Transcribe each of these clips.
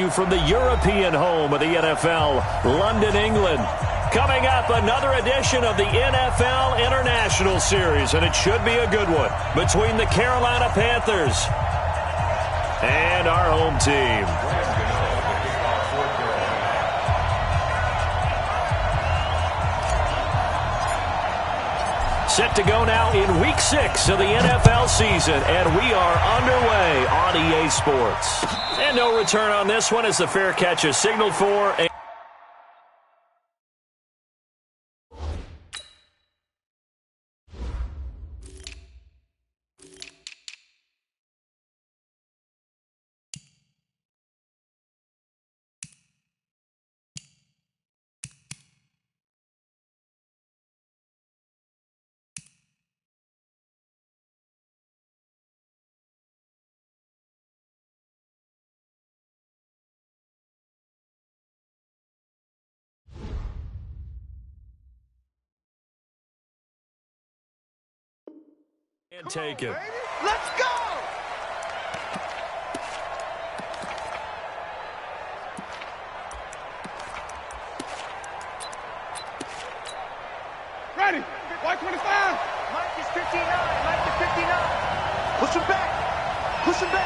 you from the European home of the NFL, London, England. Coming up, another edition of the NFL International Series, and it should be a good one, between the Carolina Panthers and our home team. Set to go now in Week 6 of the NFL season, and we are underway on EA Sports. And no return on this one as the fair catch is signaled for. And take it. Let's go! Ready. White 25. Mike is 59. Mike is 59. Push him back. Push him back.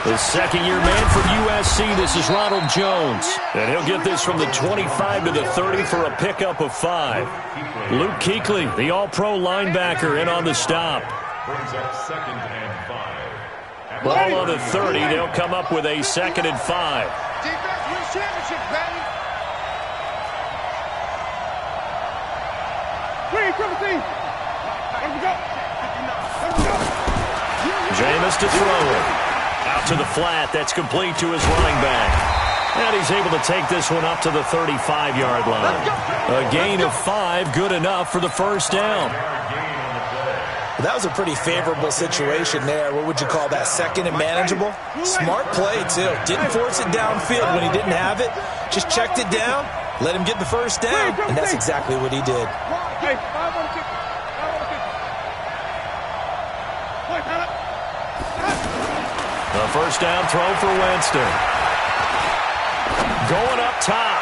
The second-year man from USC, this is Ronald Jones. And he'll get this from the 25 to the 30 for a pickup of 5. Luke Kuechly, the all-pro linebacker, in on the stop. Brings up 2nd and 5. Ball on the 30. They'll come up with a 2nd and 5. Defense wins championships, baby. Green, 17. Let me go. Jameis to throw it. Out to the flat. That's complete to his running back. And he's able to take this one up to the 35-yard line. A gain of 5, good enough for the first down. That was a pretty favorable situation there. What would you call that? 2nd and manageable? Smart play, too. Didn't force it downfield when he didn't have it. Just checked it down, let him get the first down, and that's exactly what he did. Hey, The first down throw for Winston. Going up top.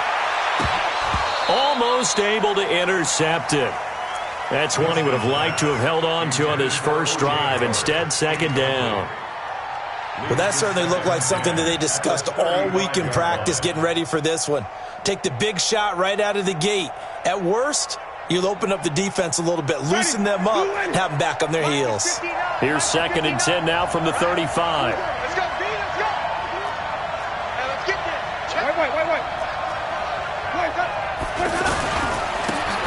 Almost able to intercept it. That's one he would have liked to have held on to on his first drive. Instead, 2nd down. Well, that certainly looked like something that they discussed all week in practice getting ready for this one. Take the big shot right out of the gate. At worst, you'll open up the defense a little bit, loosen them up, and have them back on their heels. Here's 2nd and 10 now from the 35. Let's go, B. Let's go. Hey, let's get there. wait.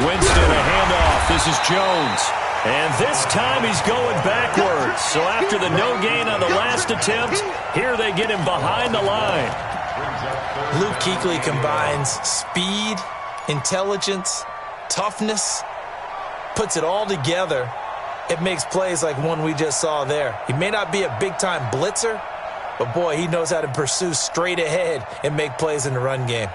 Winston, a handoff. This is Jones. And this time he's going backwards. So after the no gain on the last attempt, here they get him behind the line. Luke Kuechly combines speed, intelligence, toughness, puts it all together. It makes plays like one we just saw there. He may not be a big-time blitzer, but boy, he knows how to pursue straight ahead and make plays in the run game.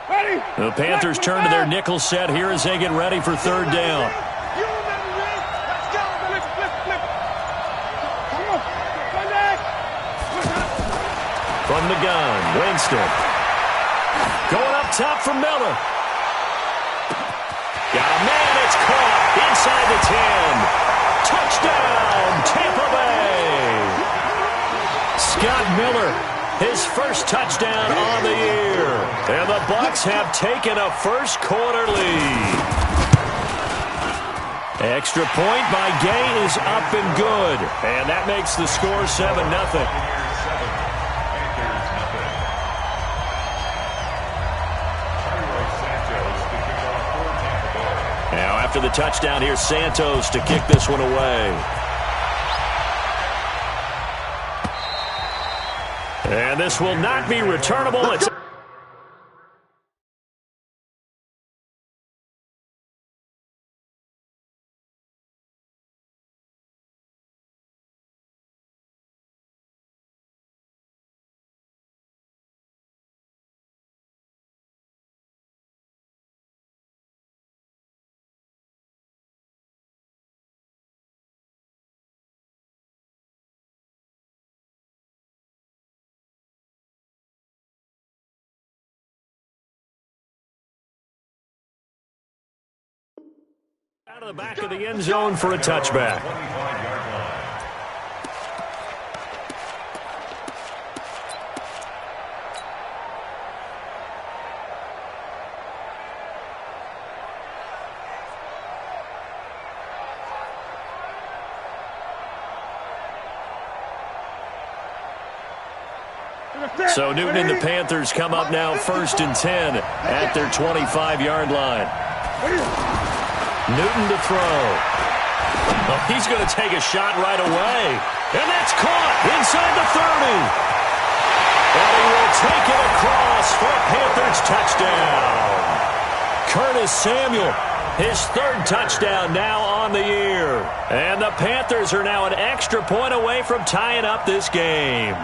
Ready. The Panthers turn to their nickel set here as they get ready for 3rd down. You remember me? Let's go. Flip. Come on. Run back. From the gun, Winston. Going up top for Miller. Got a man, it's caught inside the 10. Touchdown, Tampa Bay. Scott Miller, his first touchdown on the year. And the Bucs have taken a first-quarter lead. Extra point by Gay is up and good. And that makes the score 7-0. Now after the touchdown, here's Santos to kick this one away. And this will not be returnable. It's Out of the back of the end zone for a touchback. So Newton and the Panthers come up now 1st and 10 at their 25-yard line. Newton to throw. Oh, he's going to take a shot right away. And that's caught inside the 30. And he will take it across for a Panthers touchdown. Curtis Samuel, his 3rd touchdown now on the year. And the Panthers are now an extra point away from tying up this game.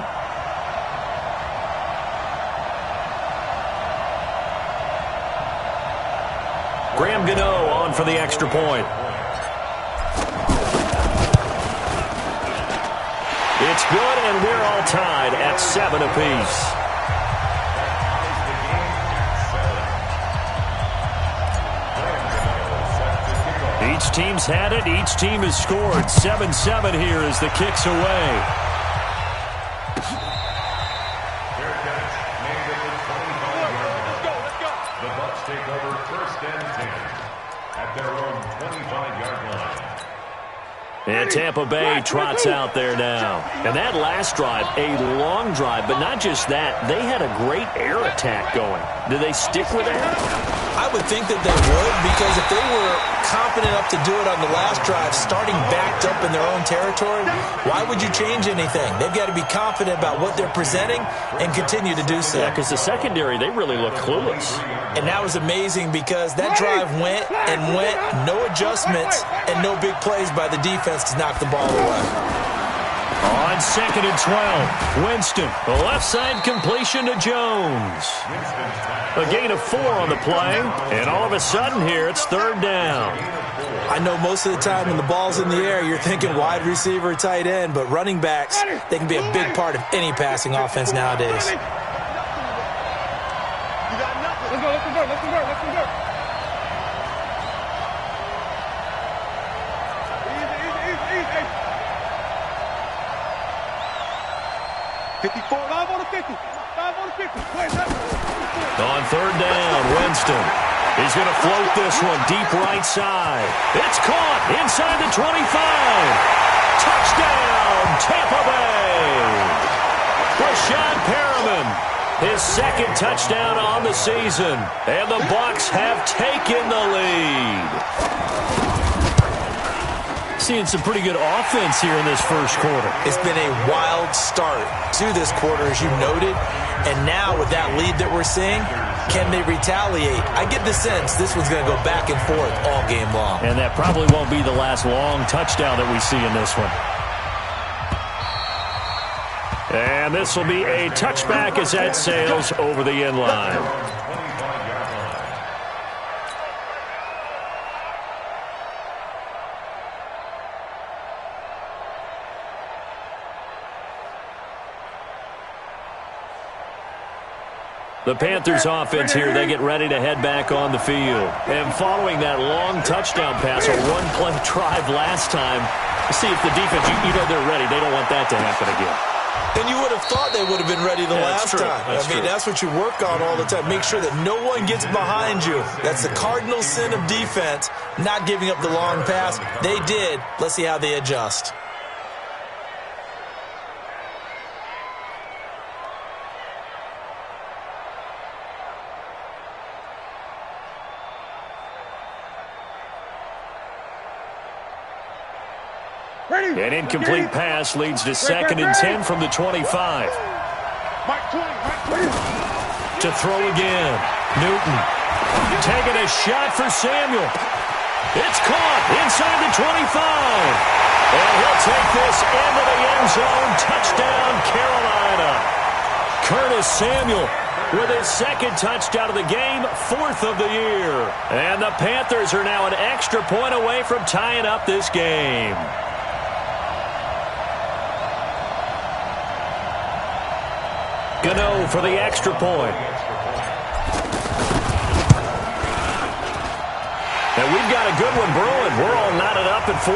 Graham Gano on for the extra point. It's good, and we're all tied at 7 apiece. Each team's had it. Each team has scored. 7-7 here as the kick's away. Take over 1st and 10 at their own 25-yard line. And Tampa Bay trots out there now. And that last drive, a long drive, but not just that. They had a great air attack going. Do they stick with that? I would think that they would, because if they were confident enough to do it on the last drive, starting backed up in their own territory, why would you change anything? They've got to be confident about what they're presenting and continue to do so. Yeah, because the secondary, they really look clueless. And that was amazing because that drive went and went, no adjustments, and no big plays by the defense to knock the ball away. On 2nd and 12, Winston, the left side completion to Jones. A gain of 4 on the play, and all of a sudden here it's 3rd down. I know most of the time when the ball's in the air, you're thinking wide receiver, tight end, but running backs, they can be a big part of any passing offense nowadays. Let's go, let's convert, let's convert, let's convert. Easy. 54. 5 on the 50. 5 on the 50. On 3rd down, Winston. He's going to float this one deep right side. It's caught inside the 25. Touchdown, Tampa Bay. Rashad Perriman, his 2nd touchdown on the season. And the Bucs have taken the lead. Seeing some pretty good offense here in this first quarter. It's been a wild start to this quarter, as you noted. And now with that lead that we're seeing, can they retaliate? I get the sense this one's going to go back and forth all game long. And that probably won't be the last long touchdown that we see in this one. And this will be a touchback as that sails over the end line. The Panthers offense here, they get ready to head back on the field. And following that long touchdown pass, a one-play drive last time, see if the defense, you know they're ready. They don't want that to happen again. And you would have thought they would have been ready the last time. That's what you work on all the time. Make sure that no one gets behind you. That's the cardinal sin of defense, not giving up the long pass. They did. Let's see how they adjust. An incomplete pass leads to 2nd and 10 from the 25. To throw again. Newton taking a shot for Samuel. It's caught inside the 25. And he'll take this into the end zone. Touchdown, Carolina. Curtis Samuel with his 2nd touchdown of the game, 4th of the year. And the Panthers are now an extra point away from tying up this game. Gano for the extra point. And And we've got a good one brewing. We're all knotted up at 14.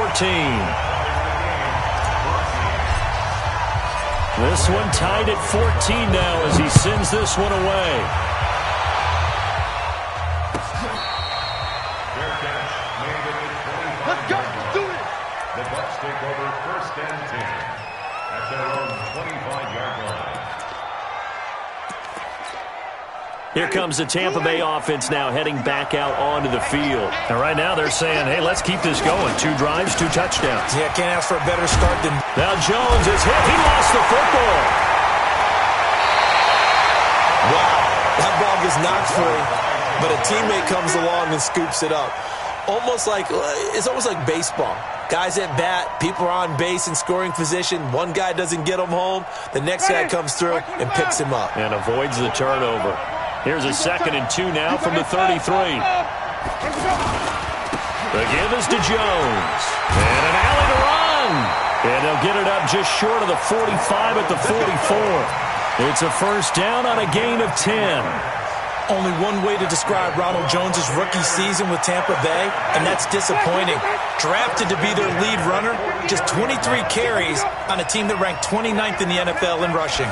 This one tied at 14 now as he sends this one away. Let's go. Do it. The Bucs take over 1st and 10 at their own 25-yard line. Here comes the Tampa Bay offense now heading back out onto the field. And right now they're saying, hey, let's keep this going. 2 drives, 2 touchdowns. Yeah, can't ask for a better start than... Now Jones is hit. He lost the football. Wow, that ball gets knocked free, but a teammate comes along and scoops it up. It's almost like baseball. Guys at bat, people are on base in scoring position. One guy doesn't get him home. The next guy comes through and picks him up. And avoids the turnover. Here's a 2nd and 2 now from the 33. The give is to Jones. And an alley to run. And they'll get it up just short of the 45 at the 44. It's a 1st down on a gain of 10. Only one way to describe Ronald Jones' rookie season with Tampa Bay, and that's disappointing. Drafted to be their lead runner, just 23 carries on a team that ranked 29th in the NFL in rushing.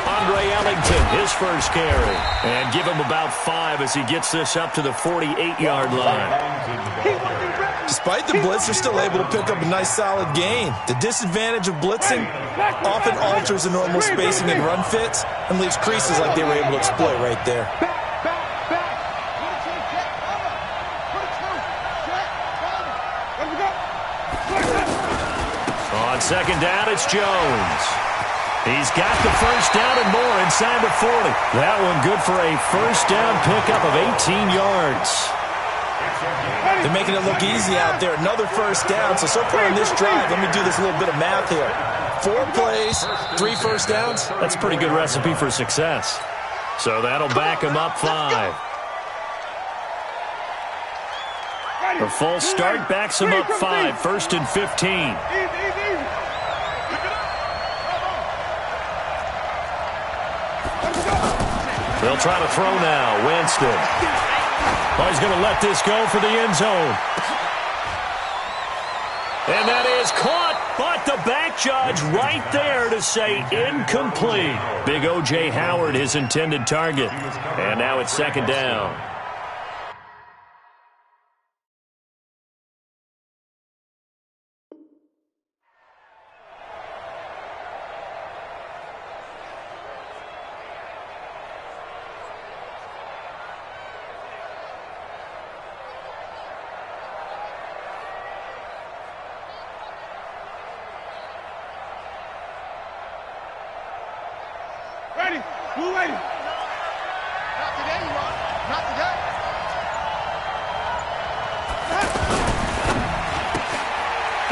Andre Ellington, his first carry. And give him about 5 as he gets this up to the 48-yard line. Despite the blitz, they're still able to pick up a nice solid gain. The disadvantage of blitzing often alters the normal spacing and run fits and leaves creases like they were able to exploit right there. On 2nd down, it's Jones. He's got the 1st down and more inside the 40. That one good for a 1st down pickup of 18 yards. They're making it look easy out there. Another 1st down. So far on this drive, let me do this little bit of math here. 4 plays, 3 1st downs. That's a pretty good recipe for success. So that'll back him up 5. The full start backs him up 5. 1st and 15. They'll try to throw now. Winston. Oh, he's going to let this go for the end zone. And that is caught, but the back judge right there to say incomplete. Big O.J. Howard, his intended target. And now it's 2nd down. Ready? Who ready? Not today, you are. Not today.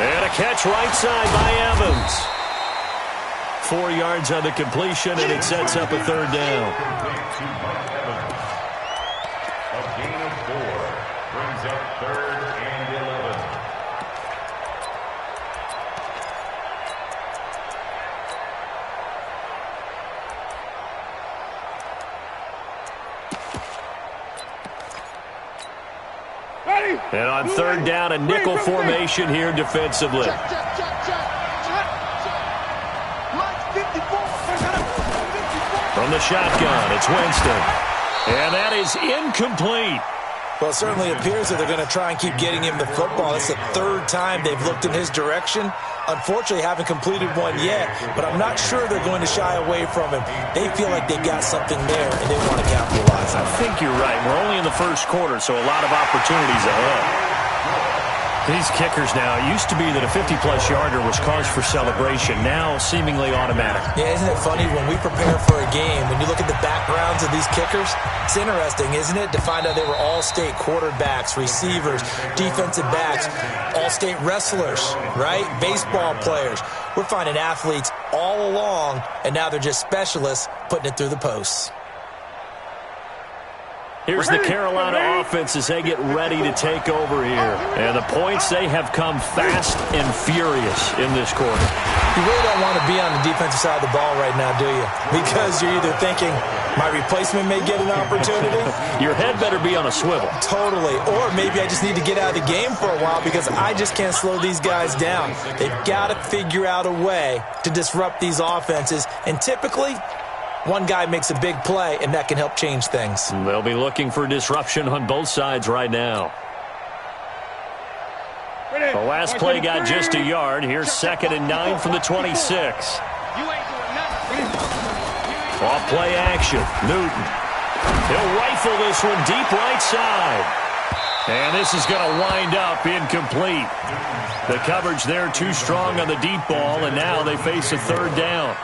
And a catch right side by Evans. 4 yards on the completion, and it sets up a 3rd down. A gain of 4 brings up 3rd and 11. And on 3rd down, a nickel formation here defensively. Check. Lights 54. From the shotgun, it's Winston. And that is incomplete. Well, it certainly appears that they're going to try and keep getting him the football. It's the 3rd time they've looked in his direction. Unfortunately, haven't completed one yet, but I'm not sure they're going to shy away from him. They feel like they've got something there, and they want to capitalize on it. I think you're right. We're only in the 1st quarter, so a lot of opportunities ahead. These kickers now, it used to be that a 50-plus yarder was cause for celebration, now seemingly automatic. Yeah, isn't it funny? When we prepare for a game, when you look at the backgrounds of these kickers, it's interesting, isn't it, to find out they were all-state quarterbacks, receivers, defensive backs, all-state wrestlers, right? Baseball players. We're finding athletes all along, and now they're just specialists putting it through the posts. Here's the Carolina offense as they get ready to take over here. And the points, they have come fast and furious in this quarter. You really don't want to be on the defensive side of the ball right now, do you? Because you're either thinking, my replacement may get an opportunity. Your head better be on a swivel. Totally. Or maybe I just need to get out of the game for a while because I just can't slow these guys down. They've got to figure out a way to disrupt these offenses. And typically, one guy makes a big play, and that can help change things. They'll be looking for disruption on both sides right now. The last play got just a yard. Here's 2nd and 9 from the 26. Off play action. Newton. He'll rifle this one deep right side. And this is going to wind up incomplete. The coverage there too strong on the deep ball, and now they face a 3rd down.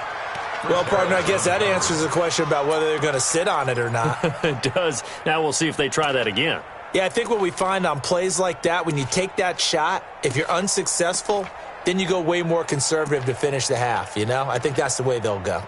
Well, partner, I guess that answers the question about whether they're going to sit on it or not. It does. Now we'll see if they try that again. Yeah, I think what we find on plays like that, when you take that shot, if you're unsuccessful, then you go way more conservative to finish the half, you know? I think that's the way they'll go.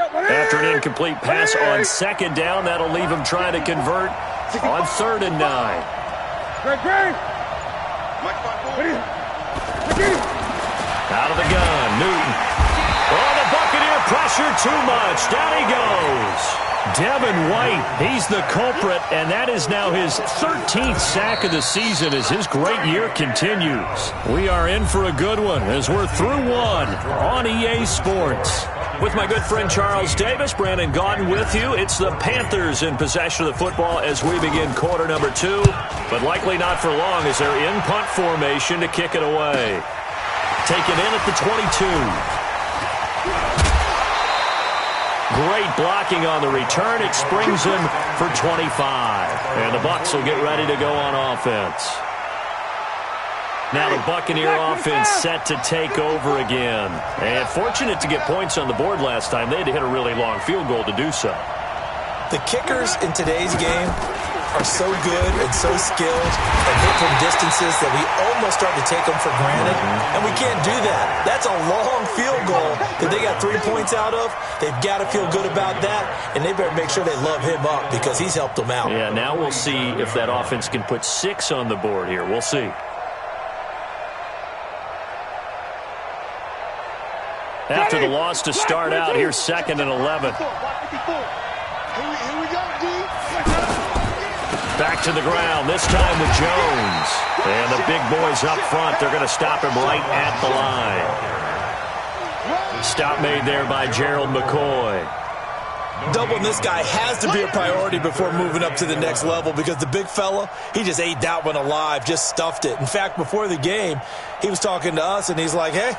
After an incomplete pass on 2nd down, that'll leave him trying to convert on 3rd and 9. Out of the gun, Newton. Oh, the Buccaneer pressure too much. Down he goes. Devin White, he's the culprit, and that is now his 13th sack of the season as his great year continues. We are in for a good one as we're through one on EA Sports. With my good friend Charles Davis, Brandon Gaudin with you. It's the Panthers in possession of the football as we begin quarter number 2, but likely not for long as they're in punt formation to kick it away. Taken in at the 22. Great blocking on the return. It springs him for 25. And the Bucs will get ready to go on offense. Now the Buccaneer offense set to take over again. And fortunate to get points on the board last time. They had to hit a really long field goal to do so. The kickers in today's game are so good and so skilled and hit from distances that we almost start to take them for granted. And we can't do that. That's a long field goal that they got 3 points out of. They've got to feel good about that, and they better make sure they love him up because he's helped them out. Yeah, now we'll see if that offense can put 6 on the board here. We'll see. After the loss to start out, here's 2nd and 11. Back to the ground, this time with Jones. And the big boys up front, they're going to stop him right at the line. Stop made there by Gerald McCoy. Doubling this guy has to be a priority before moving up to the next level because the big fella, he just ate that one alive, just stuffed it. In fact, before the game, he was talking to us, and he's like, hey,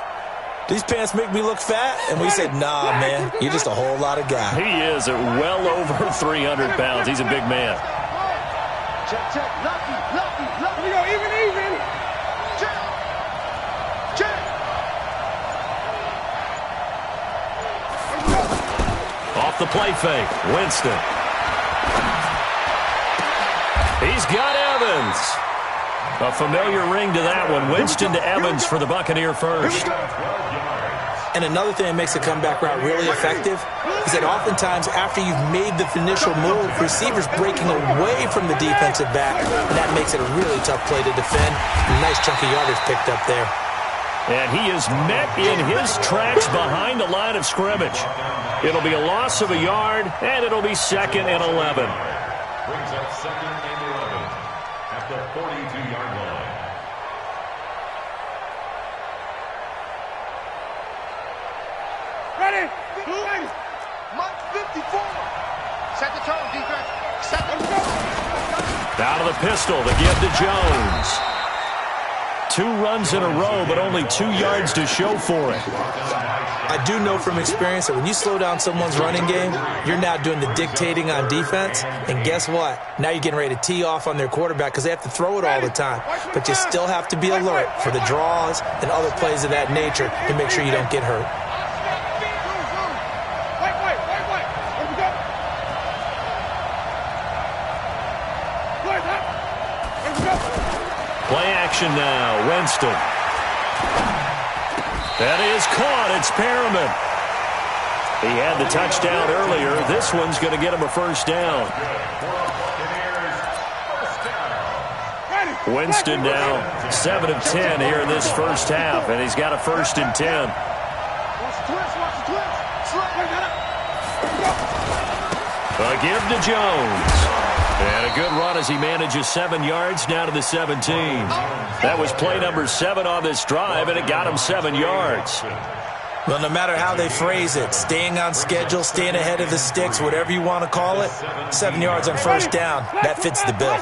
these pants make me look fat? And we said, nah, man, you're just a whole lot of guy. He is at well over 300 pounds. He's a big man. Check, check. Lucky. Here we go, even. Check. Check. Off the play fake, Winston. He's got Evans. A familiar ring to that one. Winston to Evans for the Buccaneer first. And another thing that makes a comeback route really effective is that oftentimes after you've made the initial move, receivers breaking away from the defensive back, and that makes it a really tough play to defend. A nice chunk of yardage picked up there. And he is met in his tracks behind the line of scrimmage. It'll be a loss of a yard, and it'll be 2nd and 11. Brings up 2nd and 11 at the 42-yard line. Ready? Mike 54. Set the tone, defense. Set the tone. Out of the pistol, the give to Jones. 2 runs in a row, but only 2 yards to show for it. I do know from experience that when you slow down someone's running game, you're now doing the dictating on defense. And guess what? Now you're getting ready to tee off on their quarterback because they have to throw it all the time. But you still have to be alert for the draws and other plays of that nature to make sure you don't get hurt. Play action now, Winston. That is caught. It's Perriman. He had the touchdown earlier. This one's going to get him a first down. Winston now 7 of 10 here in this first half, and he's got a 1st and 10. A give to Jones. And a good run as he manages 7 yards down to the 17. That was play number 7 on this drive, and it got him 7 yards. Well, no matter how they phrase it, staying on schedule, staying ahead of the sticks, whatever you want to call it, 7 yards on first down, that fits the bill.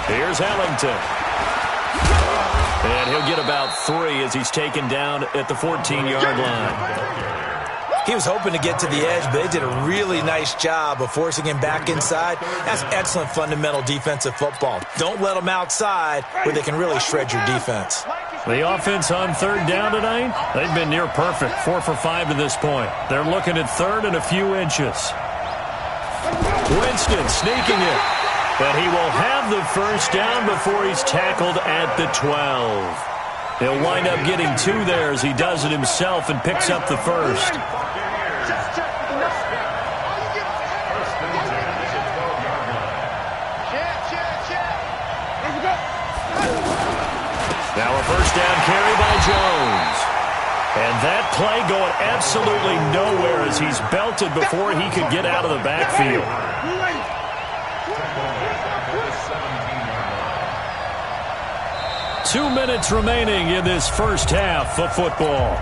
Here's Ellington. And he'll get about 3 as he's taken down at the 14-yard line. He was hoping to get to the edge, but they did a really nice job of forcing him back inside. That's excellent fundamental defensive football. Don't let them outside where they can really shred your defense. The offense on 3rd down tonight, they've been near perfect, 4 for 5 to this point. They're looking at 3rd and a few inches. Winston sneaking it. But he will have the first down before he's tackled at the 12. He'll wind up getting 2 there as he does it himself and picks up the first. Now a first down carry by Jones. And that play going absolutely nowhere as he's belted before he could get out of the backfield. 2 minutes remaining in this first half of football.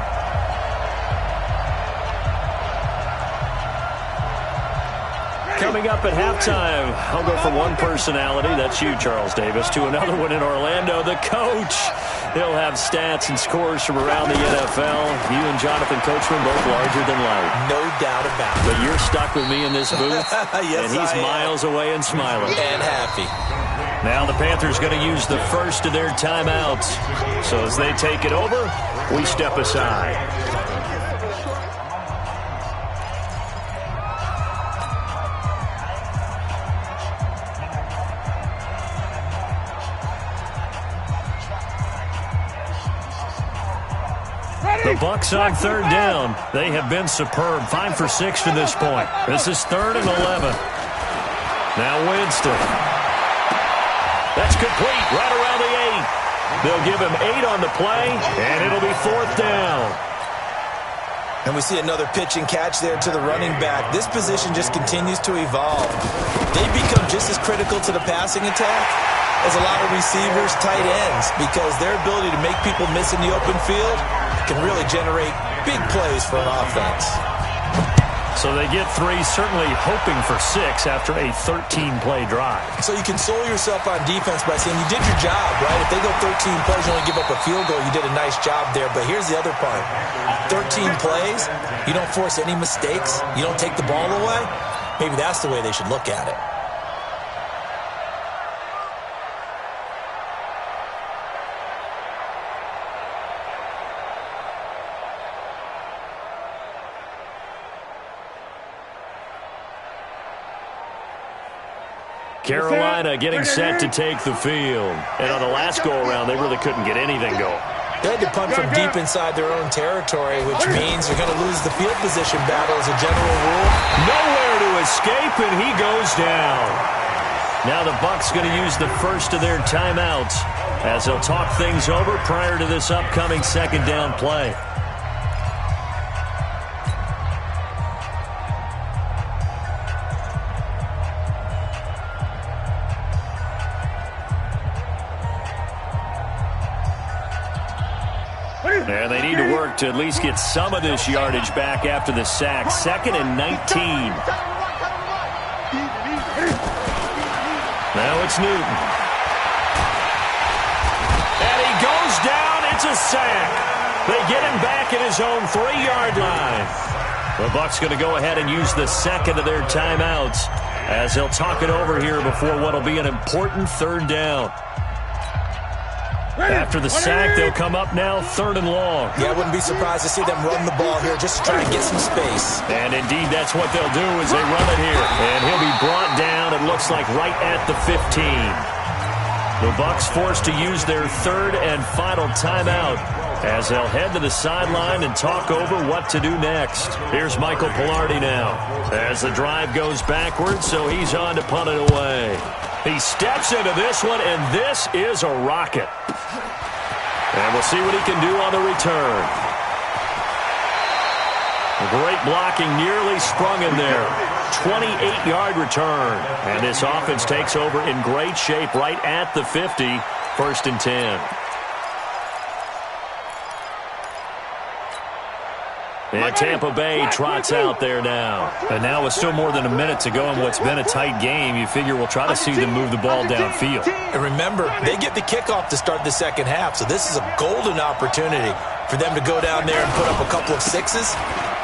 Coming up at halftime, I'll go from one personality, that's you, Charles Davis, to another one in Orlando, the coach. He'll have stats and scores from around the NFL. You and Jonathan Coachman both larger than life. No doubt about it. But you're stuck with me in this booth, yes, and he's miles away and smiling. And happy. Now the Panthers going to use the first of their timeouts. So as they take it over, we step aside. The Bucs on 3rd down. They have been superb. 5 for 6 to this point. This is 3rd and 11. Now Winston. That's complete right around the 8. They'll give him 8 on the play, and it'll be 4th down. And we see another pitch and catch there to the running back. This position just continues to evolve. They become just as critical to the passing attack as a lot of receivers, tight ends, because their ability to make people miss in the open field can really generate big plays for an offense. So they get 3, certainly hoping for 6 after a 13-play drive. So you console yourself on defense by saying you did your job, right? If they go 13 plays, you only give up a field goal, you did a nice job there. But here's the other part. 13 plays, you don't force any mistakes, you don't take the ball away. Maybe that's the way they should look at it. Carolina getting set to take the field. And on the last go-around, they really couldn't get anything going. They had to punt from deep inside their own territory, which means they're going to lose the field position battle as a general rule. Nowhere to escape, and he goes down. Now the Bucs going to use the first of their timeouts as they'll talk things over prior to this upcoming 2nd down play. And they need to work to at least get some of this yardage back after the sack. 2nd and 19. Now it's Newton. And he goes down. It's a sack. They get him back at his own 3-yard line. The Bucs going to go ahead and use the 2nd of their timeouts as they'll talk it over here before what will be an important 3rd down. After the sack, they'll come up now 3rd and long. Yeah, I wouldn't be surprised to see them run the ball here just to try and get some space. And indeed, that's what they'll do as they run it here. And he'll be brought down, it looks like, right at the 15. The Bucs forced to use their 3rd and final timeout as they'll head to the sideline and talk over what to do next. Here's Michael Pilardi now as the drive goes backwards, so he's on to punt it away. He steps into this one, and this is a rocket. And we'll see what he can do on the return. Great blocking, nearly sprung in there. 28-yard return. And this offense takes over in great shape right at the 50, 1st and 10. And Tampa Bay trots out there now. And now with still more than a minute to go in what's been a tight game, you figure we'll try to see them move the ball downfield. And remember, they get the kickoff to start the second half, so this is a golden opportunity for them to go down there and put up a couple of sixes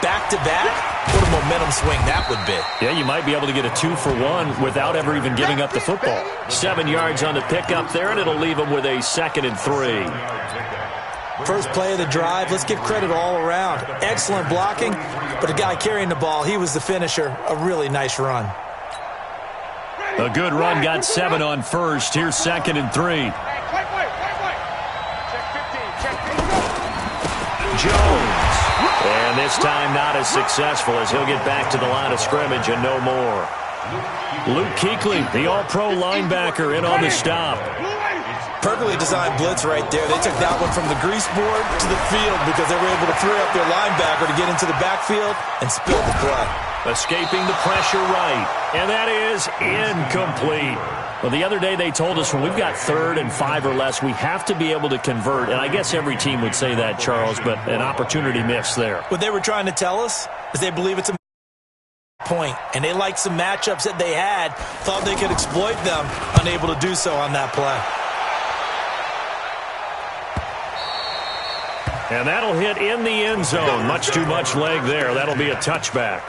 back-to-back. What a momentum swing that would be. Yeah, you might be able to get a 2-for-1 without ever even giving up the football. 7 yards on the pickup there, and it'll leave them with a 2nd and 3. First play of the drive, let's give credit all around. Excellent blocking, but the guy carrying the ball, he was the finisher. A really nice run. A good run, got 7 on first. Here's 2nd and 3. Jones. And this time not as successful as he'll get back to the line of scrimmage and no more. Luke Kuechly, the all-pro linebacker, in on the stop. Perfectly designed blitz right there. They took that one from the grease board to the field because they were able to free up their linebacker to get into the backfield and spill the play. Escaping the pressure right. And that is incomplete. Well, the other day they told us when we've got 3rd and 5 or less, we have to be able to convert. And I guess every team would say that, Charles, but an opportunity missed there. What they were trying to tell us is they believe it's a point, and they liked some matchups that they had, thought they could exploit them, unable to do so on that play. And that'll hit in the end zone. Much too much leg there. That'll be a touchback.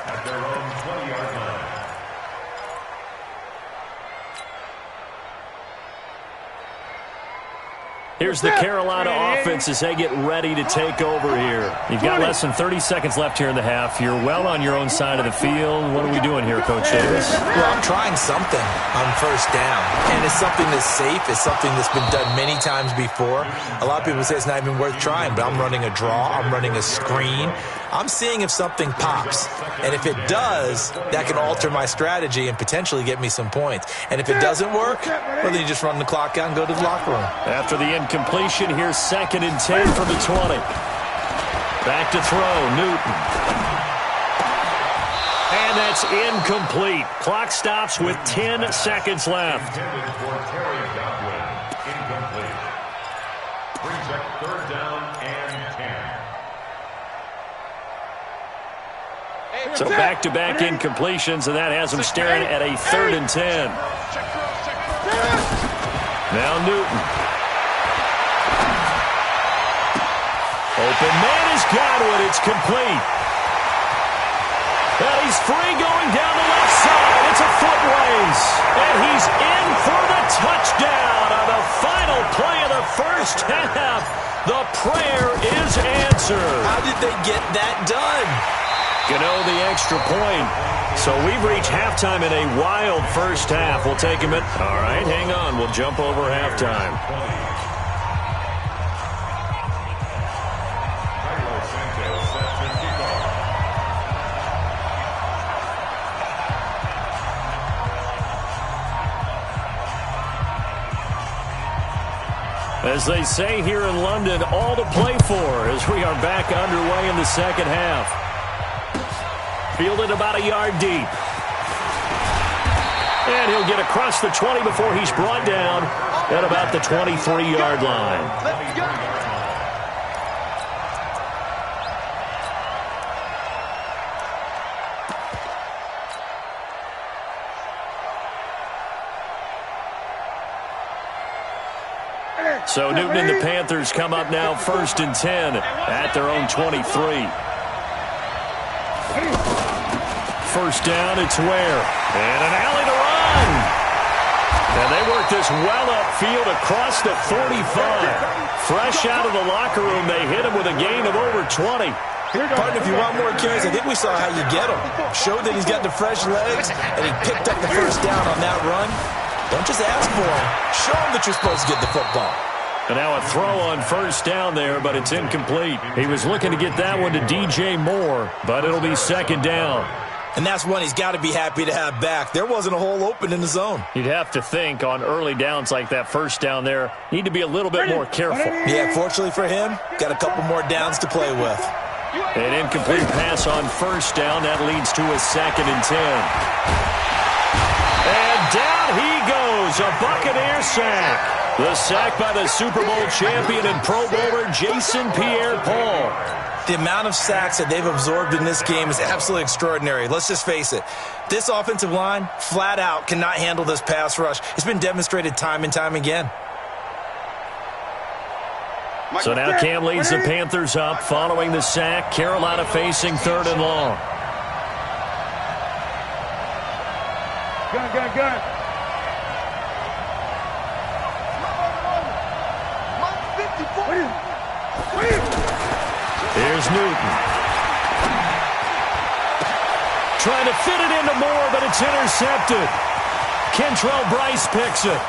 Here's the Carolina offense as they get ready to take over here. You've got less than 30 seconds left here in the half. You're well on your own side of the field. What are we doing here, Coach Davis? Well, I'm trying something on 1st down, and it's something that's safe. It's something that's been done many times before. A lot of people say it's not even worth trying, but I'm running a draw. I'm running a screen. I'm seeing if something pops, and if it does, that can alter my strategy and potentially get me some points. And if it doesn't work, well, then you just run the clock out and go to the locker room. After the incompletion, here's 2nd and 10 from the 20. Back to throw, Newton. And that's incomplete. Clock stops with 10 seconds left. Incomplete. Brings up 3rd down and 10. So back-to-back incompletions, and that has them staring at a 3rd and 10. Now Newton. Open man is Godwin. It's complete. And he's free going down the left side. It's a foot race. And he's in for the touchdown on the final play of the 1st half. The prayer is answered. How did they get that done? The extra point. So we've reached halftime in a wild 1st half. We'll take a minute. All right, hang on. We'll jump over halftime. As they say here in London, all to play for as we are back underway in the 2nd half. Fielded about a yard deep. And he'll get across the 20 before he's brought down at about the 23-yard line. So Newton and the Panthers come up now 1st and 10 at their own 23. 1st down, it's Ware. And an alley to run. And they work this well upfield across the 45. Fresh out of the locker room, they hit him with a gain of over 20. Partner, if you want more carries, I think we saw how you get him. Showed that he's got the fresh legs, and he picked up the first down on that run. Don't just ask for him. Show him that you're supposed to get the football. And now a throw on first down there, but it's incomplete. He was looking to get that one to DJ Moore, but it'll be second down. And that's one he's got to be happy to have back. There wasn't a hole open in the zone. You'd have to think on early downs like that first down there, need to be a little bit more careful. Yeah, fortunately for him, got a couple more downs to play with. An incomplete pass on first down. That leads to a 2nd and 10. And down he goes. A Buccaneer sack. The sack by the Super Bowl champion and Pro Bowler Jason Pierre-Paul. The amount of sacks that they've absorbed in this game is absolutely extraordinary. Let's just face it. This offensive line, flat out, cannot handle this pass rush. It's been demonstrated time and time again. So now Cam leads the Panthers up following the sack. Carolina facing 3rd and long. Gun. Here's Newton. Trying to fit it into Moore, but it's intercepted. Kentrell Bryce picks it.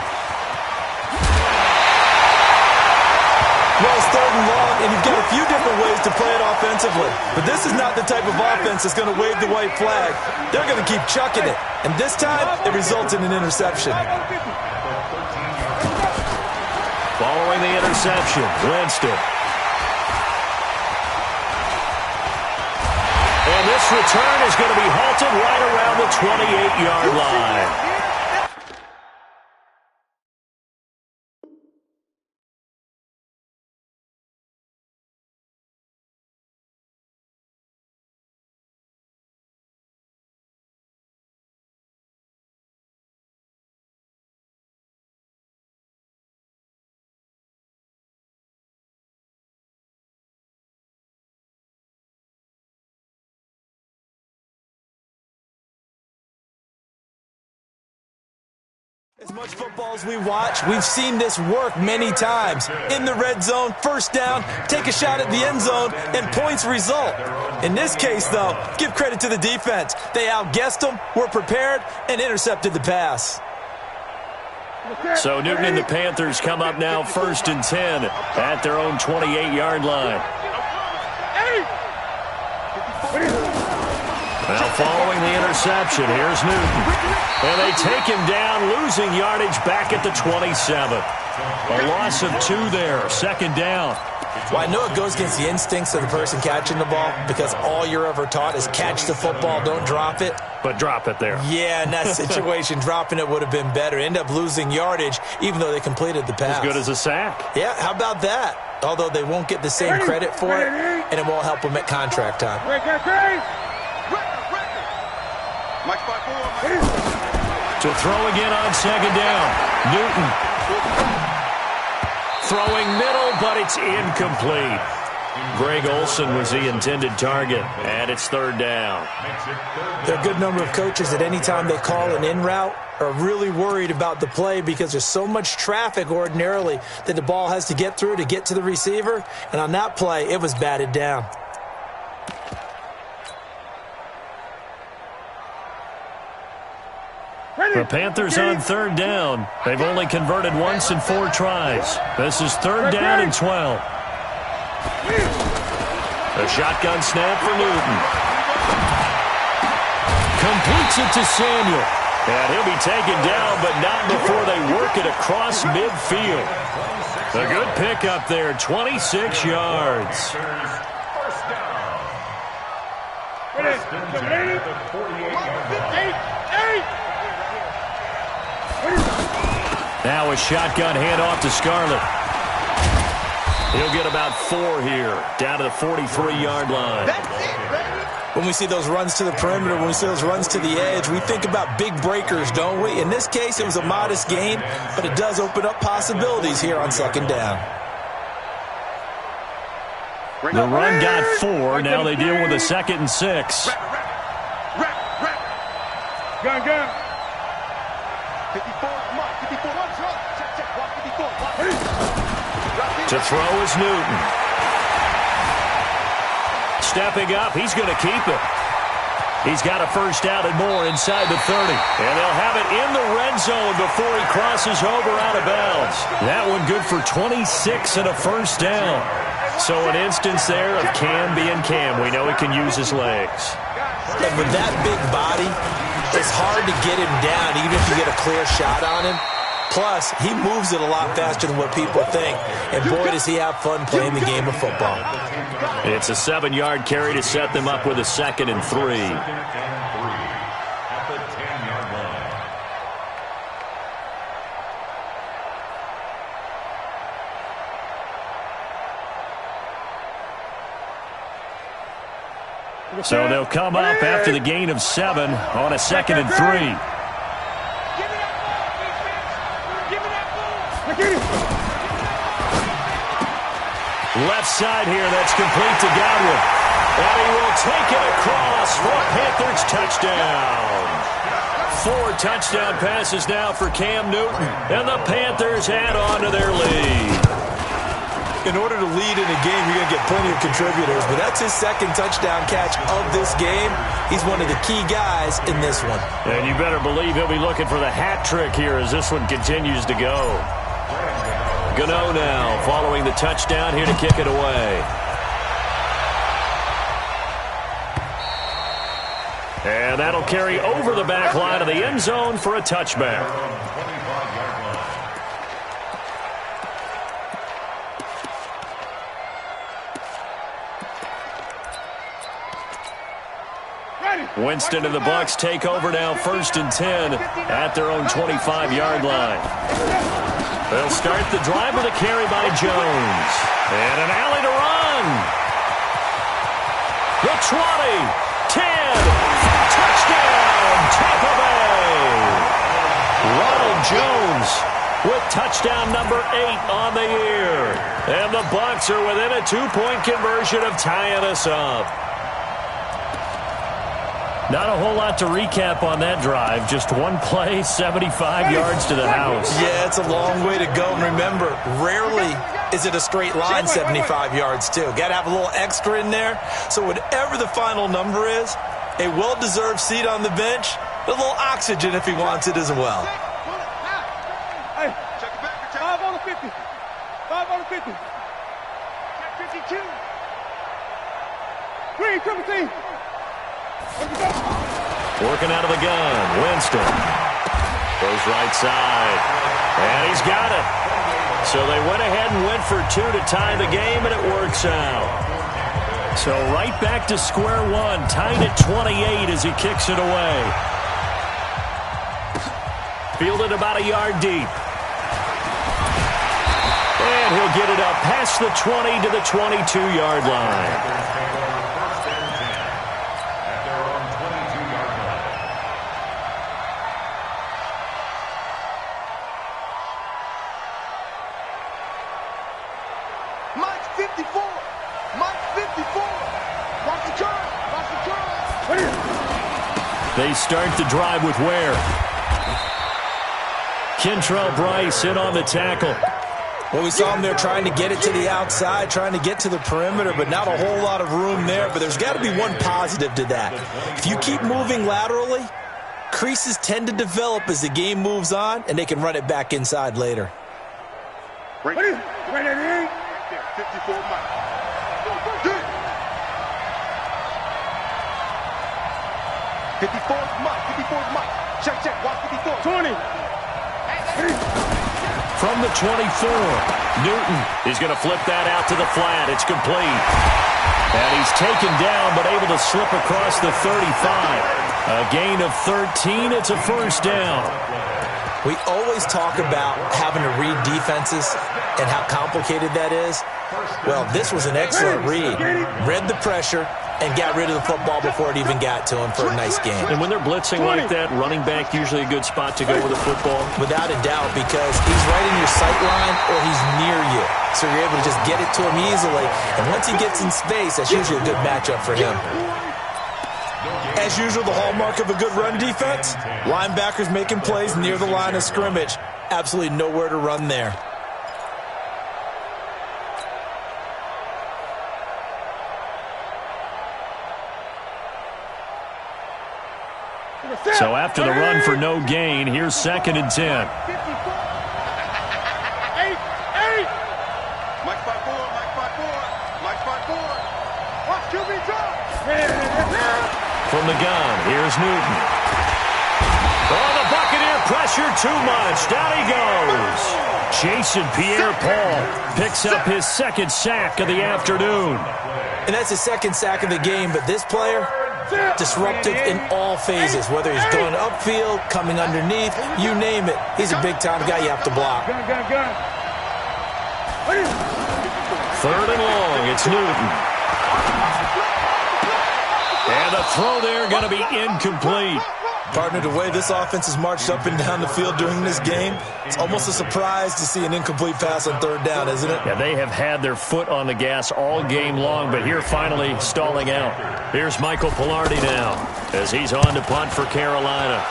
Well, it's 3rd and long, and you've got a few different ways to play it offensively. But this is not the type of offense that's going to wave the white flag. They're going to keep chucking it. And this time, it results in an interception. Following the interception, Winston. And this return is going to be halted right around the 28-yard line. As much football as we watch, we've seen this work many times. In the red zone, first down, take a shot at the end zone, and points result. In this case, though, give credit to the defense. They outguessed them, were prepared, and intercepted the pass. So Newton and the Panthers come up now 1st and 10 at their own 28-yard line. Now following the interception, here's Newton. And they take him down, losing yardage back at the 27. A loss of 2 there, 2nd down. Well, I know it goes against the instincts of the person catching the ball because all you're ever taught is catch the football, don't drop it. But drop it there. Yeah, in that situation, dropping it would have been better. End up losing yardage even though they completed the pass. As good as a sack. Yeah, how about that? Although they won't get the same credit for it, and it won't help them at contract time. To throw again on 2nd down. Newton. Throwing middle, but it's incomplete. Greg Olsen was the intended target, and it's 3rd down. There are a good number of coaches that any time they call an in route are really worried about the play because there's so much traffic ordinarily that the ball has to get through to get to the receiver. And on that play, it was batted down. The Panthers on 3rd down. They've only converted once in 4 tries. This is 3rd down and 12. A shotgun snap for Newton. Completes it to Samuel. And he'll be taken down, but not before they work it across midfield. A good pickup there, 26 yards. First down. First and 10 at the 48-yard line. Now a shotgun handoff to Scarlett. He'll get about 4 here, down to the 43-yard line. When we see those runs to the perimeter, when we see those runs to the edge, we think about big breakers, don't we? In this case, it was a modest gain, but it does open up possibilities here on 2nd down. The run got 4. Now they deal with a 2nd and 6. Gun. 54, come on, 54. To throw is Newton. Stepping up, he's going to keep it. He's got a first down and more inside the 30. And they'll have it in the red zone before he crosses over out of bounds. That one good for 26 and a first down. So an instance there of Cam being Cam. We know he can use his legs. And with that big body, it's hard to get him down even if you get a clear shot on him. Plus, he moves it a lot faster than what people think. And boy, does he have fun playing the game of football. It's a 7-yard carry to set them up with a 2nd and 3. At the 10-yard line. So they'll come up after the gain of 7 on a 2nd and 3. Left side here, that's complete to Godwin. And he will take it across for a Panthers touchdown. 4 touchdown passes now for Cam Newton. And the Panthers add on to their lead. In order to lead in a game, you're going to get plenty of contributors. But that's his 2nd touchdown catch of this game. He's one of the key guys in this one. And you better believe he'll be looking for the hat trick here as this one continues to go. Gano now following the touchdown here to kick it away. And that'll carry over the back line of the end zone for a touchback. Winston and the Bucs take over now 1st and 10 at their own 25-yard line. They'll start the drive with a carry by Jones. And an alley to run. The 20, 10, touchdown, Tampa Bay. Ronald Jones with touchdown number 8 on the year. And the Bucs are within a 2-point conversion of tying us up. Not a whole lot to recap on that drive. Just one play, 75 yards to the house. Yeah, it's a long way to go. And remember, rarely is it a straight line 75 yards, too. Got to have a little extra in there. So whatever the final number is, a well-deserved seat on the bench, a little oxygen if he wants it as well. Hey, 5 on the 50. 5 on the 50. 52. Green, triple team. Working out of the gun, Winston. Goes right side. And he's got it. So they went ahead and went for 2 to tie the game, and it works out. So right back to square one, tied at 28 as he kicks it away. Fielded about a yard deep. And he'll get it up past the 20 to the 22-yard line. They start the drive with Ware. Kentrell Bryce in on the tackle. Well, we saw him there trying to get it to the outside, trying to get to the perimeter, but not a whole lot of room there. But there's got to be one positive to that. If you keep moving laterally, creases tend to develop as the game moves on, and they can run it back inside later. Right there, 54 miles. 54's Mike. Check. Watch 54. 20. From the 24, Newton is going to flip that out to the flat. It's complete. And he's taken down but able to slip across the 35. A gain of 13. It's a first down. We always talk about having to read defenses and how complicated that is. Well, this was an excellent read. Read the pressure and got rid of the football before it even got to him for a nice game. And when they're blitzing like that, running back usually a good spot to go with the football? Without a doubt, because he's right in your sight line or he's near you. So you're able to just get it to him easily. And once he gets in space, that's usually a good matchup for him. As usual, the hallmark of a good run defense, linebackers making plays near the line of scrimmage. Absolutely nowhere to run there. So after the run for no gain, here's 2nd and 10. From the gun, here's Newton. Oh, the Buccaneer pressure too much. Down he goes. Jason Pierre-Paul picks up his 2nd sack of the afternoon. And that's his 2nd sack of the game, but this player, disruptive in all phases, whether he's going upfield, coming underneath, you name it. He's a big-time guy you have to block. 3rd and long, it's Newton. And the throw there going to be incomplete. Partner, the way this offense has marched up and down the field during this game, it's almost a surprise to see an incomplete pass on 3rd down, isn't it? Yeah, they have had their foot on the gas all game long, but here finally stalling out. Here's Michael Pilardi now as he's on to punt for Carolina.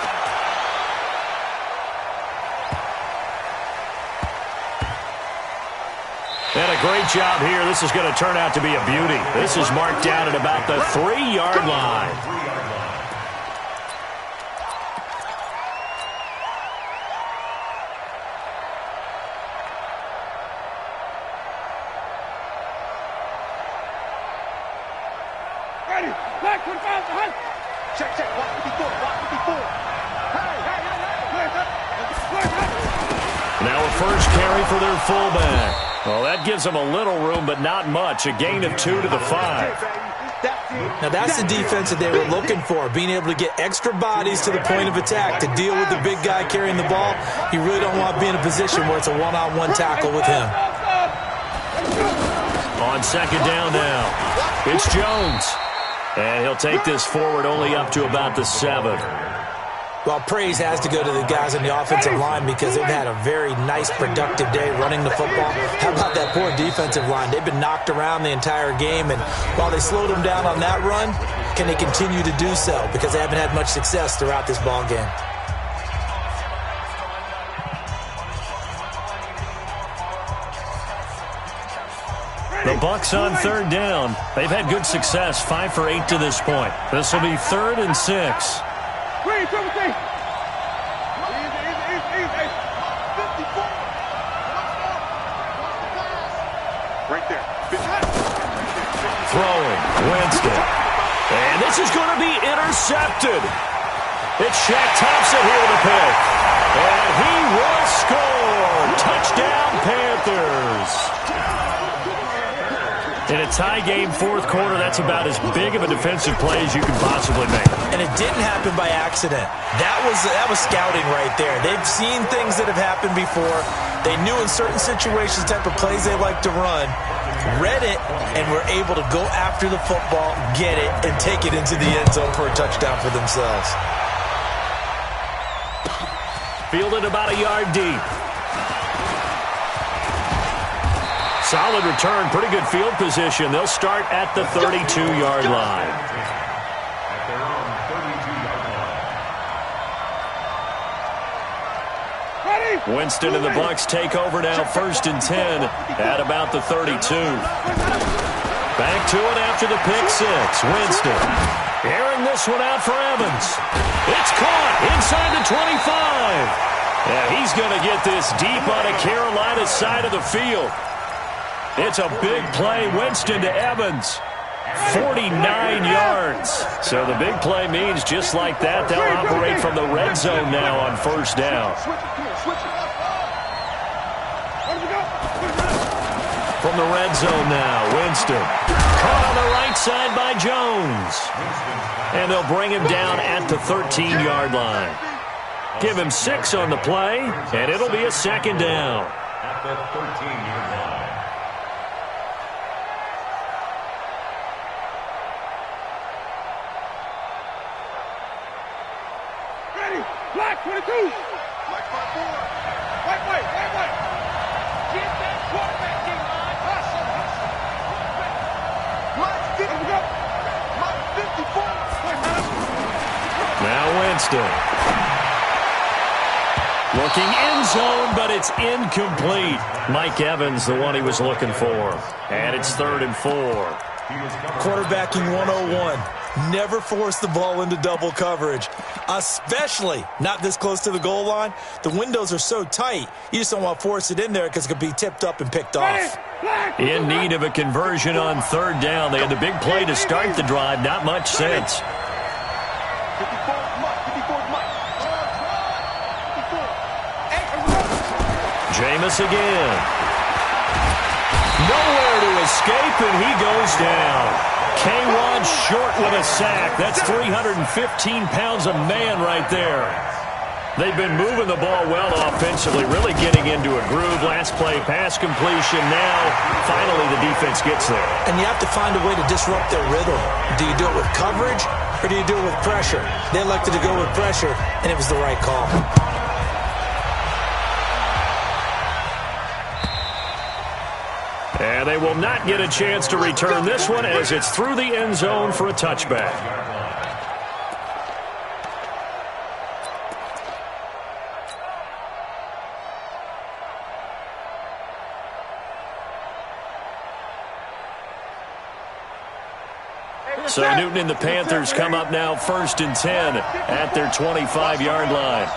And a great job here. This is going to turn out to be a beauty. This is marked down at about the 3-yard line. Ready. Black 25 behind. Check, check. Walk 54. Walk 54. Now a first carry for their fullback. Well, that gives them a little room, but not much. A gain of 2 to the 5. Now, that's the defense that they were looking for, being able to get extra bodies to the point of attack to deal with the big guy carrying the ball. You really don't want to be in a position where it's a one-on-one tackle with him. On 2nd down now, it's Jones. And he'll take this forward only up to about the 7. Well, praise has to go to the guys on the offensive line because they've had a very nice, productive day running the football. How about that poor defensive line? They've been knocked around the entire game, and while they slowed them down on that run, can they continue to do so? Because they haven't had much success throughout this ball game. The Bucs on 3rd down. They've had good success, 5 for 8 to this point. This will be 3rd and 6. Green, Timothy. Easy, easy, easy. 54. Right there. Throwing, Winston. And this is going to be intercepted. It's Shaq Thompson here with a pick. And he will score. Touchdown, Panthers. In a tie game, 4th quarter, that's about as big of a defensive play as you can possibly make. And it didn't happen by accident. That was scouting right there. They've seen things that have happened before. They knew in certain situations the type of plays they like to run, read it, and were able to go after the football, get it, and take it into the end zone for a touchdown for themselves. Fielded about a yard deep. Solid return, pretty good field position. They'll start at the 32-yard line. At their own 32-yard line. Winston and the Bucs take over now, 1st and 10 at about the 32. Back to it after the pick 6. Winston airing this one out for Evans. It's caught inside the 25. Yeah, he's going to get this deep on a Carolina side of the field. It's a big play, Winston to Evans. 49 yards. So the big play means just like that, they'll operate from the red zone now on 1st down. From the red zone now, Winston. Caught on the right side by Jones. And they'll bring him down at the 13-yard line. Give him 6 on the play, and it'll be a 2nd down. At the 13-yard line. Black 22. Black 54. White, white, white, white. Get that quarterback, D-line. Hustle, hustle. Black 50. Black 54. Now Winston. Looking end zone, but it's incomplete. Mike Evans, the one he was looking for. And it's 3rd and 4. Quarterbacking 101. Never force the ball into double coverage, especially not this close to the goal line. The windows are so tight, you just don't want to force it in there because it could be tipped up and picked off. In need of a conversion on third down. They had the big play to start the drive. Not much sense. 54 much. Jameis again. Nowhere to escape, and he goes down. K1 short with a sack. That's 315 pounds a man right there. They've been moving the ball well offensively, really getting into a groove. Last play, pass completion. Now, finally, the defense gets there. And you have to find a way to disrupt their rhythm. Do you do it with coverage, or do you do it with pressure? They elected to go with pressure, and it was the right call. And they will not get a chance to return this one as it's through the end zone for a touchback. So Newton and the Panthers come up now 1st and 10 at their 25-yard line.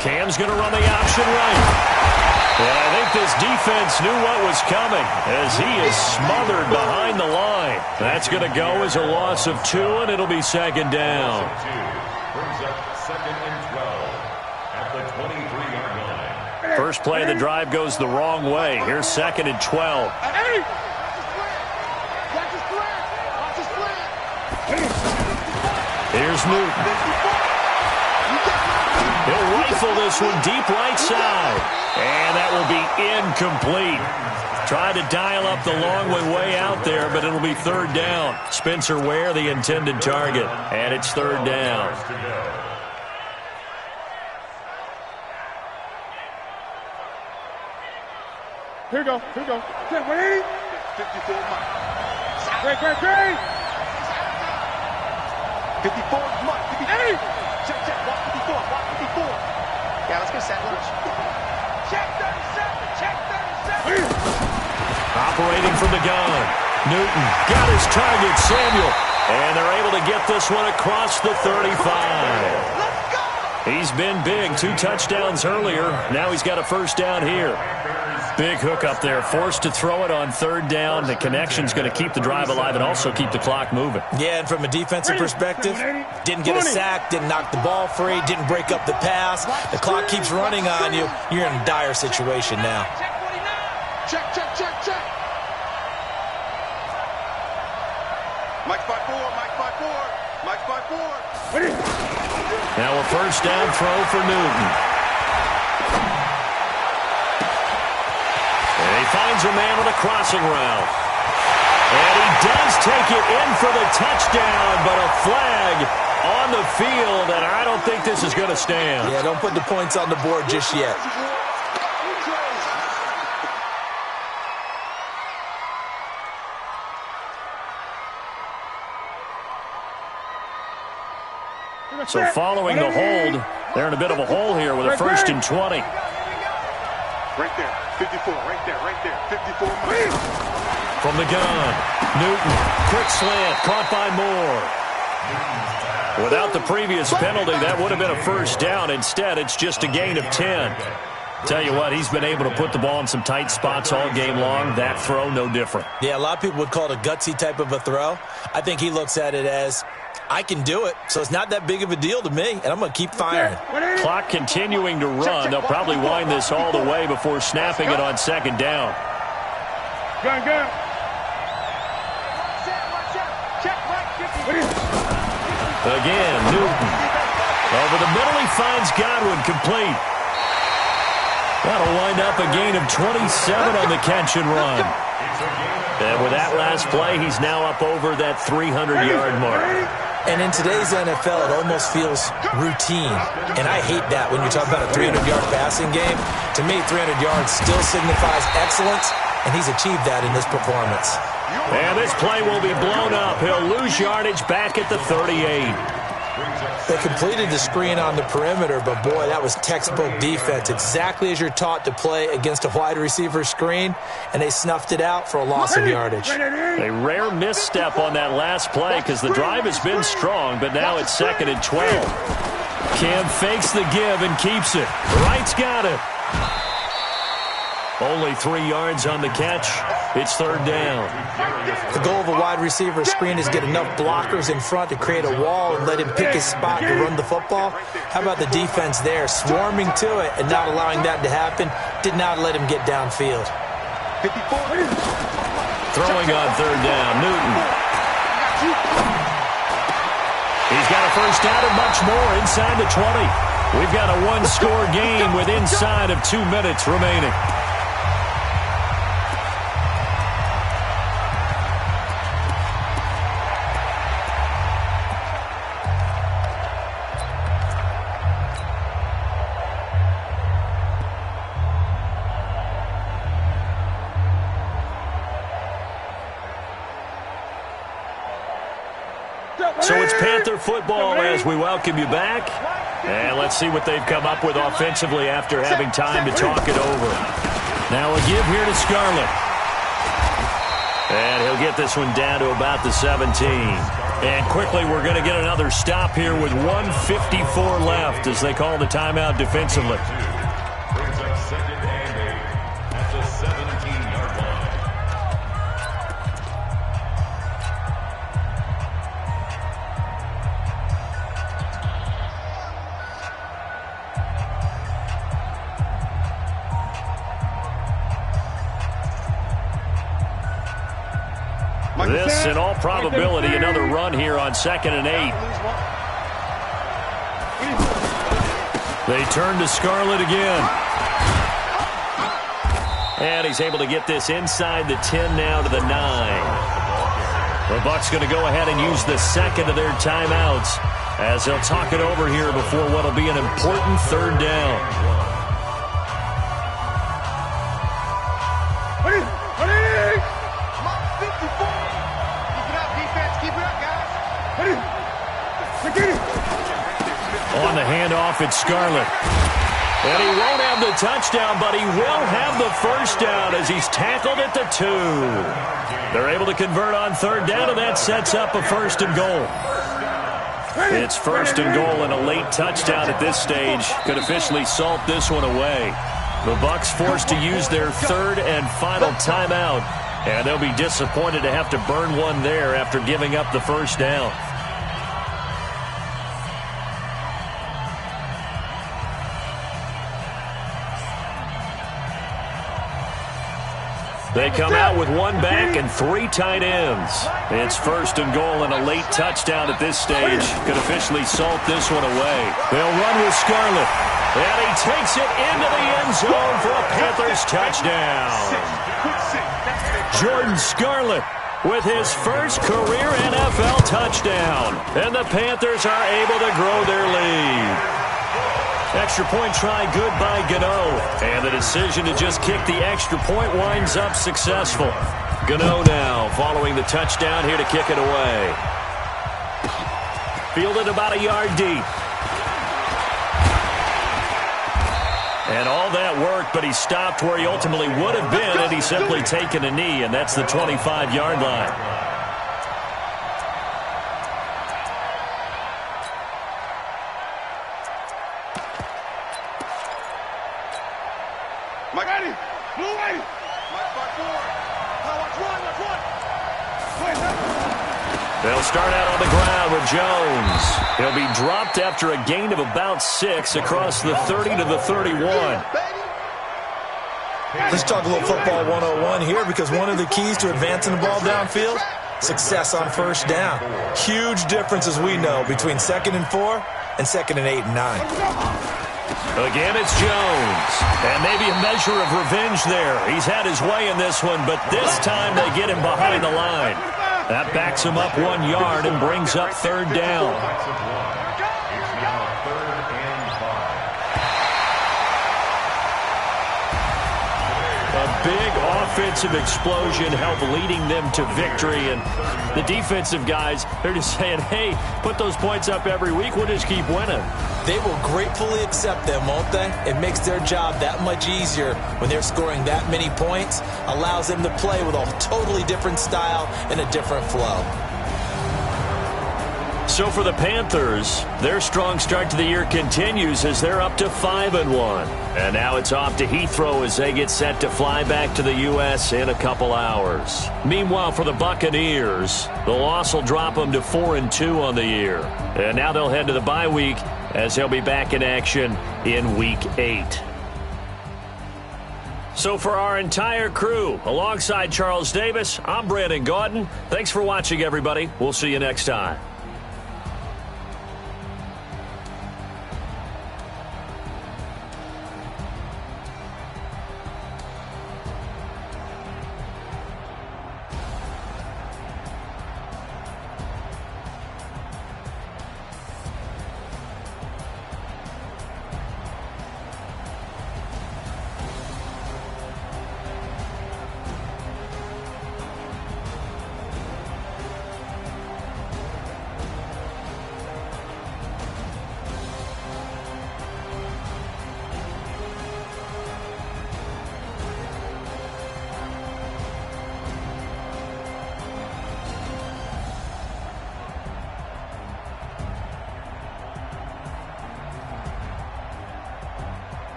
Cam's going to run the option right. And I think this defense knew what was coming as he is smothered behind the line. That's going to go as a loss of 2, and it'll be second down. Brings up 2nd and 12 at the 23-yard line. First play of the drive goes the wrong way. Here's 2nd and 12. Here's Newton. He'll rifle this one deep right side. And that will be incomplete. Tried to dial up the long way out there, but it'll be third down. Spencer Ware, the intended target. And it's third down. Here we go. 54 much. Great. 54 much. Check. Walk 54. Yeah, let's get set. Check 37. Operating from the gun. Newton got his target, Samuel. And they're able to get this one across the 35. Let's go! He's been big. 2 touchdowns earlier. Now he's got a first down here. Big hook up there. Forced to throw it on third down. The connection's going to keep the drive alive and also keep the clock moving. Yeah, and from a defensive perspective, didn't get a sack, didn't knock the ball free, didn't break up the pass. The clock keeps running on you. You're in a dire situation now. Check. Mike 5-4. Now a first down throw for Newton. And he finds a man on a crossing route. And he does take it in for the touchdown, but a flag on the field, and I don't think this is going to stand. Yeah, don't put the points on the board just yet. So following the hold, they're in a bit of a hole here with a 1st and 20. Right there. 54. Right there. 54 much. From the gun, Newton, quick slant, caught by Moore. Without the previous penalty, that would have been a first down. Instead, it's just a gain of 10. Tell you what, he's been able to put the ball in some tight spots all game long. That throw, no different. Yeah, a lot of people would call it a gutsy type of a throw. I think he looks at it as, I can do it, so it's not that big of a deal to me, and I'm going to keep firing. Clock continuing to run. They'll probably wind this all the way before snapping it on second down. Gun. Again, Newton. Over the middle, he finds Godwin complete. That'll wind up a gain of 27 on the catch and run. And with that last play, he's now up over that 300-yard mark. And in today's NFL, it almost feels routine. And I hate that when you talk about a 300-yard passing game. To me, 300 yards still signifies excellence, and he's achieved that in this performance. And this play will be blown up. He'll lose yardage back at the 38. They completed the screen on the perimeter, but boy, that was textbook defense. Exactly as you're taught to play against a wide receiver screen, and they snuffed it out for a loss of yardage. A rare misstep on that last play because the drive has been strong, but now it's 2nd and 12. Cam fakes the give and keeps it. Wright's got it. Only 3 yards on the catch. It's 3rd down. The goal of a wide receiver screen is get enough blockers in front to create a wall and let him pick his spot to run the football. How about the defense there, swarming to it and not allowing that to happen? Did not let him get downfield. Throwing on 3rd down, Newton. He's got a first down and much more inside the 20. We've got a one-score game with inside of 2 minutes remaining. So it's Panther football as we welcome you back. And let's see what they've come up with offensively after having time to talk it over. Now a give here to Scarlett. And he'll get this one down to about the 17. And quickly we're going to get another stop here with 1:54 left as they call the timeout defensively. Brings up 2nd and 8 at the 17-yard line. This, in all probability, another run here on 2nd and 8. They turn to Scarlett again. And he's able to get this inside the 10 now to the 9. The Bucs going to go ahead and use the second of their timeouts as they'll talk it over here before what will be an important 3rd down. On the handoff, it's Scarlett. And he won't have the touchdown, but he will have the first down as he's tackled at the 2. They're able to convert on 3rd down, and that sets up a 1st and goal. It's 1st and goal and a late touchdown at this stage could officially salt this one away. The Bucs forced to use their 3rd and final timeout, and they'll be disappointed to have to burn one there after giving up the first down. They come out with one back and 3 tight ends. It's 1st and goal and a late touchdown at this stage could officially salt this one away. They'll run with Scarlett. And he takes it into the end zone for a Panthers touchdown. Jordan Scarlett with his first career NFL touchdown. And the Panthers are able to grow their lead. Extra point try good by Gano. And the decision to just kick the extra point winds up successful. Gano now following the touchdown here to kick it away. Fielded about a yard deep. And all that worked, but he stopped where he ultimately would have been had he simply taken a knee, and that's the 25-yard line. They'll start out on the ground with Jones. He'll be dropped after a gain of about 6 across the 30 to the 31. Let's talk a little football 101 here, because one of the keys to advancing the ball downfield, success on 1st down. Huge difference, as we know, between 2nd and 4 and 2nd and 8 and 9. Again, it's Jones. And maybe a measure of revenge there. He's had his way in this one, but this time they get him behind the line. That backs him up 1 yard and brings up 3rd down. It's now 3rd and 5. A big offensive explosion help leading them to victory. And the defensive guys, they're just saying, hey, put those points up every week. We'll just keep winning. They will gratefully accept them, won't they? It makes their job that much easier when they're scoring that many points. Allows them to play with a totally different style and a different flow. So for the Panthers, their strong start to the year continues as they're up to 5-1. And now it's off to Heathrow as they get set to fly back to the U.S. in a couple hours. Meanwhile, for the Buccaneers, the loss will drop them to 4-2 on the year. And now they'll head to the bye week as they'll be back in action in Week 8. So for our entire crew, alongside Charles Davis, I'm Brandon Gaudin. Thanks for watching, everybody. We'll see you next time.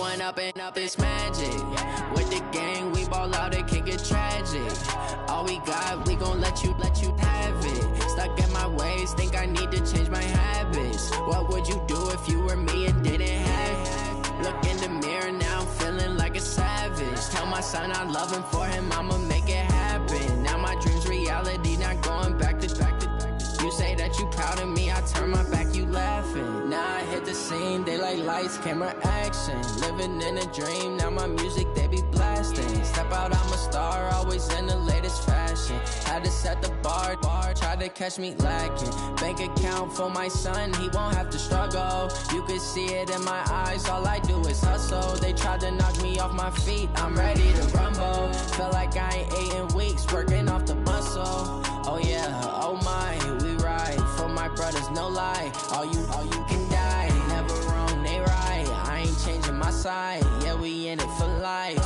one up and up, it's magic. With the gang, we ball out, it can get tragic. All we got, we gon' let you have it. Stuck in my ways, think I need to change my habits. What would you do if you were me and didn't have it? Look in the mirror, now I'm feeling like a savage. Tell my son I love him, for him I'ma make it happen. Now my dream's reality, not going back to. You say that you proud of me, I turn my back, you laughing. Now I hit the scene, they like lights, camera, action. Living in a dream, now my music, they be blasting. Step out, I'm a star, always in the latest fashion. Had to set the bar, try to catch me lacking. Bank account for my son, he won't have to struggle. You can see it in my eyes, all I do is hustle. They tried to knock me off my feet, I'm ready to rumble. Feel like I ain't ate in weeks, working off the muscle. Oh yeah, oh my, we ride for my brothers, no lie. All you can die, never wrong, they right. I ain't changing my side, yeah, we in it for life.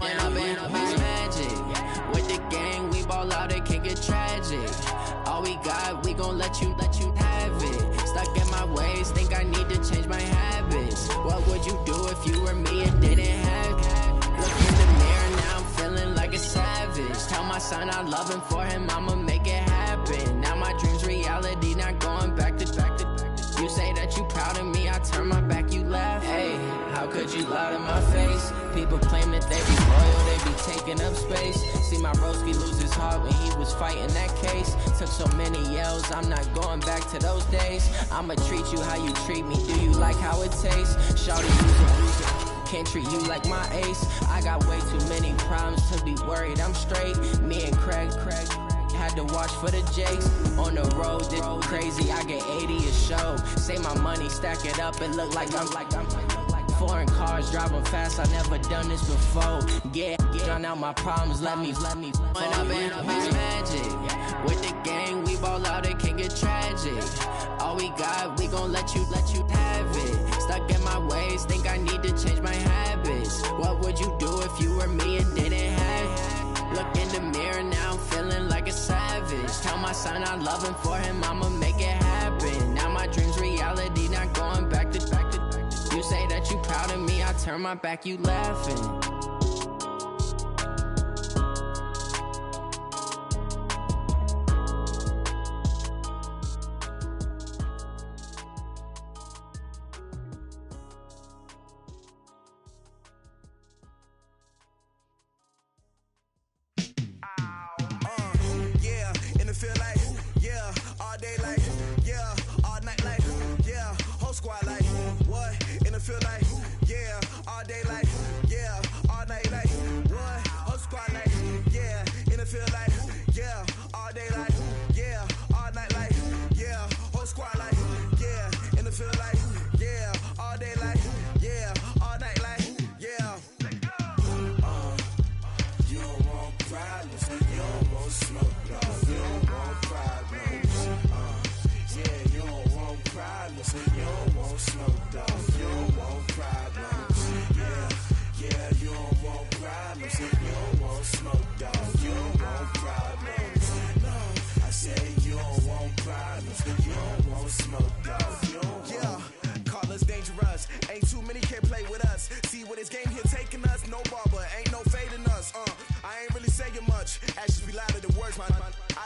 When I've been up, it's magic. With the gang, we ball out, it can get tragic. All we got, we gon' let you have it. Stuck in my ways, think I need to change my habits. What would you do if you were me and didn't have it? Look in the mirror, now I'm feeling like a savage. Tell my son I love him, for him I'ma make it happen. Now my dream's reality, not going back to. You say that you proud of me, I turn my back, you laugh. Hey, how could you lie to my face? People claim that they be loyal, they be taking up space. See my broski lose his heart when he was fighting that case. Took so many yells, I'm not going back to those days. I'ma treat you how you treat me, do you like how it tastes? Shawty, can't treat you like my ace. I got way too many problems to be worried, I'm straight. Me and Craig had to watch for the Jakes. On the road, this crazy, I get 80 a show. Say my money, stack it up, it look like I'm foreign cars, driving fast, I never done this before. Get drown out my problems, let me When I've been up, it's magic. With the gang, we ball out, it can get tragic. All we got, we gon' let you have it. Stuck in my ways, think I need to change my habits. What would you do if you were me and didn't have it? Look in the mirror, now I'm feeling like a savage. Tell my son I love him, for him I'ma make it happen. Now my dream's reality, not going back to. You say that you proud of me, I turn my back, you laughing.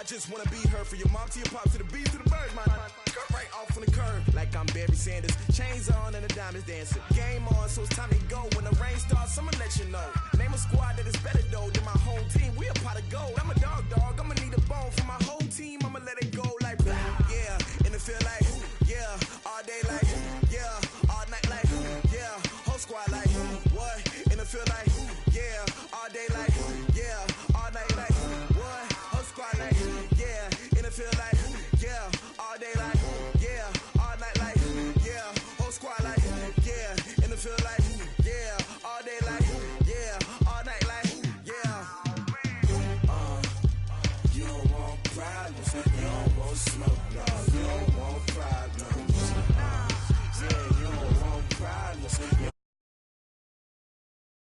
I just wanna be her, for your mom to your pop to the beat to the birds, man. Cut right off on the curb, like I'm Barry Sanders. Chains on and the diamonds dancing. Game on, so it's time to go. When the rain starts, I'ma let you know. Name a squad that is better though than my whole team. We a pot of gold. I'm a dog, I'ma need a bone for my whole team. I'ma let it go.